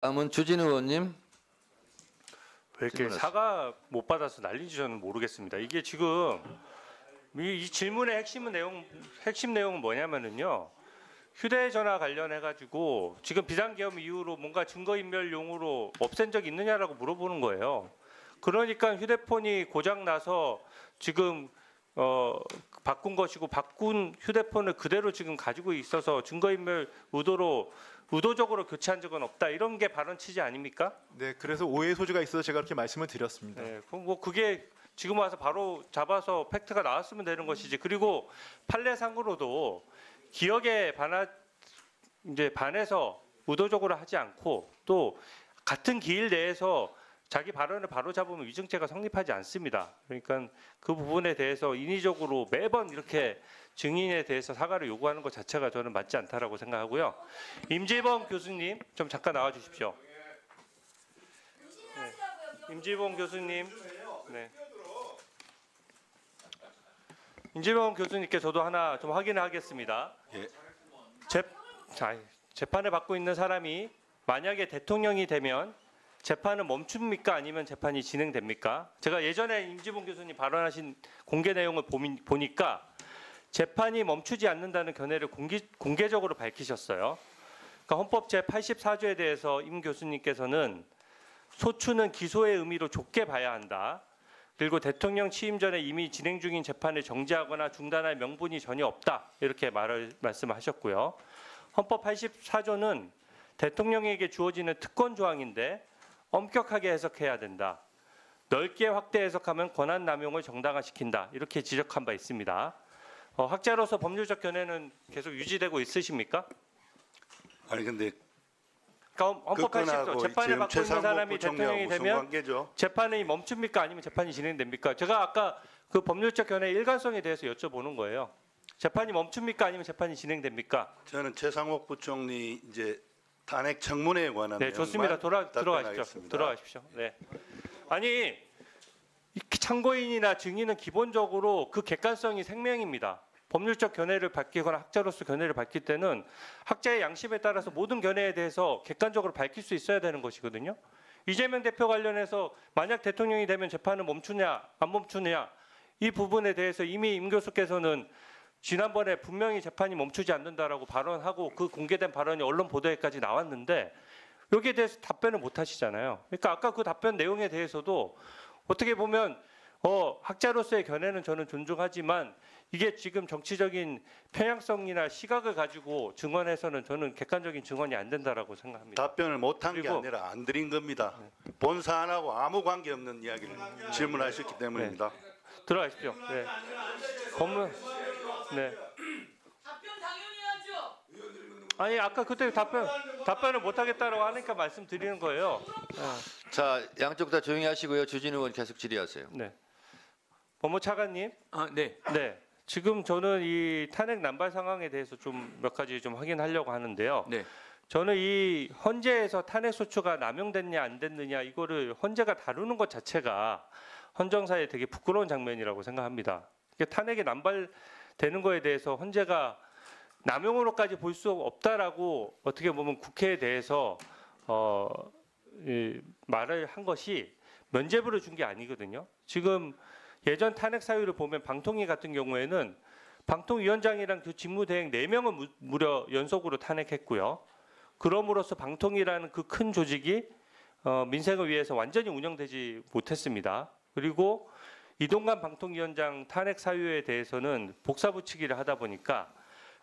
다음은 주진 의원님. 왜 이렇게 사과 못 받아서 난리인지 저는 모르겠습니다. 이게 지금 이 질문의 핵심 내용은 뭐냐면은요. 휴대전화 관련해 가지고 지금 비상계엄 이후로 뭔가 증거인멸용으로 없앤 적 있느냐라고 물어보는 거예요. 그러니까 휴대폰이 고장 나서 지금 바꾼 것이고 바꾼 휴대폰을 그대로 지금 가지고 있어서 증거인멸 의도적으로 교체한 적은 없다. 이런 게 발언 취지 아닙니까? 네, 그래서 오해의 소지가 있어서 제가 그렇게 말씀을 드렸습니다. 네, 그럼 뭐 그게 지금 와서 바로 잡아서 팩트가 나왔으면 되는 것이지. 그리고 판례상으로도 기억에 반해서 의도적으로 하지 않고 또 같은 기일 내에서 자기 발언을 바로 잡으면 위증죄가 성립하지 않습니다. 그러니까 그 부분에 대해서 인위적으로 매번 이렇게 증인에 대해서 사과를 요구하는 것 자체가 저는 맞지 않다라고 생각하고요. 임지범 교수님 좀 잠깐 나와 주십시오. 네. 임지범 교수님. 네. 임지범 교수님께서도 하나 좀 확인을 하겠습니다. 예. 재판을 받고 있는 사람이 만약에 대통령이 되면 재판은 멈춥니까? 아니면 재판이 진행됩니까? 제가 예전에 임지봉 교수님 발언하신 공개 내용을 보니까 재판이 멈추지 않는다는 견해를 공개적으로 밝히셨어요. 그러니까 헌법 제84조에 대해서 임 교수님께서는 소추는 기소의 의미로 좁게 봐야 한다. 그리고 대통령 취임 전에 이미 진행 중인 재판을 정지하거나 중단할 명분이 전혀 없다. 이렇게 말씀하셨고요. 헌법 84조는 대통령에게 주어지는 특권 조항인데 엄격하게 해석해야 된다. 넓게 확대 해석하면 권한 남용을 정당화시킨다. 이렇게 지적한 바 있습니다. 학자로서 법률적 견해는 계속 유지되고 있으십니까? 아니 근데 그러니까 헌법 80조 재판을 받고 있는 사람이 대통령이 되면 관계죠? 재판이 멈춥니까? 아니면 재판이 진행됩니까? 제가 아까 그 법률적 견해의 일관성에 대해서 여쭤보는 거예요. 재판이 멈춥니까? 아니면 재판이 진행됩니까? 저는 최상목 부총리 이제 탄핵 청문회에 관한 네, 좋습니다. 답변하겠습니다. 들어가십시오. 네. 아니 참고인이나 증인은 기본적으로 그 객관성이 생명입니다. 법률적 견해를 밝히거나 학자로서 견해를 밝힐 때는 학자의 양심에 따라서 모든 견해에 대해서 객관적으로 밝힐 수 있어야 되는 것이거든요. 이재명 대표 관련해서 만약 대통령이 되면 재판을 멈추냐 안 멈추냐 이 부분에 대해서 이미 임 교수께서는 지난번에 분명히 재판이 멈추지 않는다라고 발언하고 그 공개된 발언이 언론 보도에까지 나왔는데 여기에 대해서 답변을 못 하시잖아요. 그러니까 아까 그 답변 내용에 대해서도 어떻게 보면 학자로서의 견해는 저는 존중하지만 이게 지금 정치적인 편향성이나 시각을 가지고 증언해서는 저는 객관적인 증언이 안 된다라고 생각합니다. 답변을 못한 게 그리고- 아니라 안 드린 겁니다. 본 사안하고 아무 관계 없는 이야기를 질문하셨기 때문입니다. 들어가십시오. 네. 법문. 네. 답변 당연히 하죠. 아니 아까 그때 답변을 못 하겠다라고 하니까 말씀드리는 거예요. 자, 양쪽 다 조용히 하시고요. 주진 의원 계속 질의하세요. 네. 법무 차관님. 네. 네. 지금 저는 이 탄핵 난발 상황에 대해서 좀 몇 가지 좀 확인하려고 하는데요. 네. 저는 이 헌재에서 탄핵 소추가 남용됐냐 안 됐느냐 이거를 헌재가 다루는 것 자체가 헌정사에 되게 부끄러운 장면이라고 생각합니다. 이게 탄핵이 남발되는 거에 대해서 헌재가 남용으로까지 볼 수 없다라고 어떻게 보면 국회에 대해서 말을 한 것이 면죄부를 준 게 아니거든요. 지금 예전 탄핵 사유를 보면 방통위 같은 경우에는 방통위원장이랑 그 직무대행 4명을 무려 연속으로 탄핵했고요. 그럼으로써 방통위라는 그 큰 조직이 민생을 위해서 완전히 운영되지 못했습니다. 그리고 이동관 방통위원장 탄핵 사유에 대해서는 복사붙이기를 하다 보니까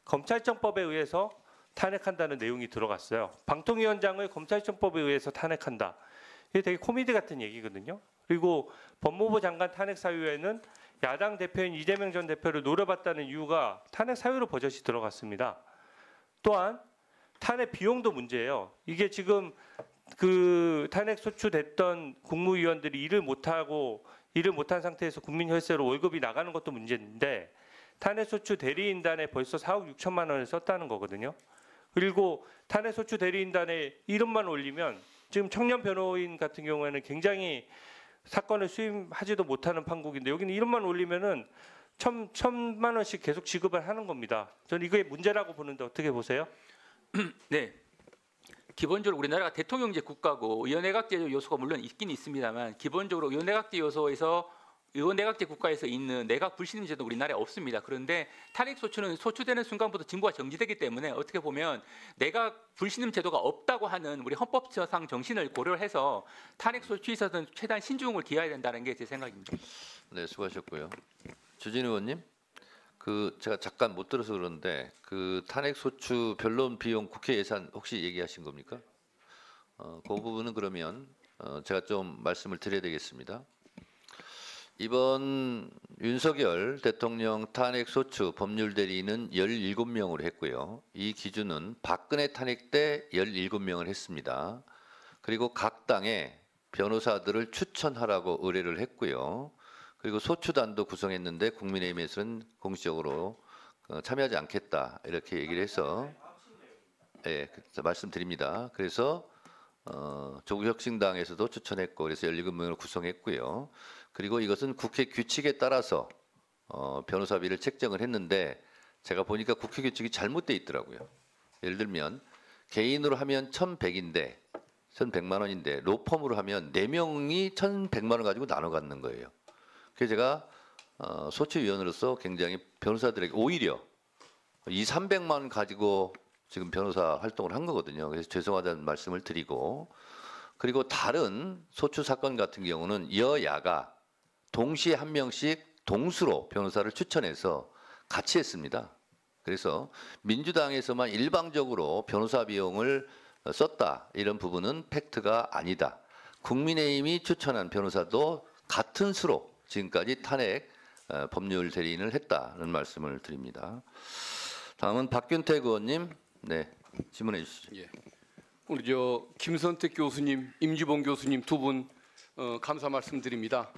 검찰청법에 의해서 탄핵한다는 내용이 들어갔어요. 방통위원장을 검찰청법에 의해서 탄핵한다. 이게 되게 코미디 같은 얘기거든요. 그리고 법무부 장관 탄핵 사유에는 야당 대표인 이재명 전 대표를 노려봤다는 이유가 탄핵 사유로 버젓이 들어갔습니다. 또한 탄핵 비용도 문제예요. 이게 지금 그 탄핵 소추됐던 국무위원들이 일을 못한 상태에서 국민 혈세로 월급이 나가는 것도 문제인데 탄핵 소추 대리인단에 벌써 4억 6천만 원을 썼다는 거거든요. 그리고 탄핵 소추 대리인단에 이름만 올리면 지금 청년 변호인 같은 경우에는 굉장히 사건을 수임하지도 못하는 판국인데 여기는 이름만 올리면은 천만 원씩 계속 지급을 하는 겁니다. 저는 이게 문제라고 보는데 어떻게 보세요? 네. 기본적으로 우리나라가 대통령제 국가고 의원내각제 요소가 물론 있긴 있습니다만 기본적으로 의원내각제 요소에서 의원내각제 국가에서 있는 내각 불신임제도 우리나라에 없습니다. 그런데 탄핵소추는 소추되는 순간부터 직무가 정지되기 때문에 어떻게 보면 내각 불신임 제도가 없다고 하는 우리 헌법상 정신을 고려해서 탄핵소추에 있어서는 최대한 신중을 기해야 된다는 게 제 생각입니다. 네, 수고하셨고요. 주진우 의원님, 제가 잠깐 못 들어서 그러는데 탄핵소추 변론 비용 국회 예산 혹시 얘기하신 겁니까? 그 부분은 그러면 제가 좀 말씀을 드려야 되겠습니다. 이번 윤석열 대통령 탄핵소추 법률 대리인은 17명으로 했고요. 이 기준은 박근혜 탄핵 때 17명을 했습니다. 그리고 각 당에 변호사들을 추천하라고 의뢰를 했고요. 그리고 소추단도 구성했는데 국민의힘에서는 공식적으로 참여하지 않겠다 이렇게 얘기를 해서 말씀드립니다. 그래서 조국혁신당에서도 추천했고 그래서 17명을 구성했고요. 그리고 이것은 국회 규칙에 따라서 변호사비를 책정을 했는데 제가 보니까 국회 규칙이 잘못돼 있더라고요. 예를 들면 개인으로 하면 1,100인데 1,100만 원인데 로펌으로 하면 4명이 1,100만 원 가지고 나눠 갖는 거예요. 그래서 제가 소추위원으로서 굉장히 변호사들에게 오히려 200~300만 원 가지고 지금 변호사 활동을 한 거거든요. 그래서 죄송하다는 말씀을 드리고 그리고 다른 소추 사건 같은 경우는 여야가 동시에 한 명씩 동수로 변호사를 추천해서 같이 했습니다. 그래서 민주당에서만 일방적으로 변호사 비용을 썼다 이런 부분은 팩트가 아니다. 국민의힘이 추천한 변호사도 같은 수로 지금까지 탄핵 법률 대리인을 했다는 말씀을 드립니다. 다음은 박균택 의원님, 네 질문해 주시죠. 예. 우리 김선택 교수님, 임지봉 교수님 두 분 감사 말씀드립니다.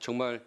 정말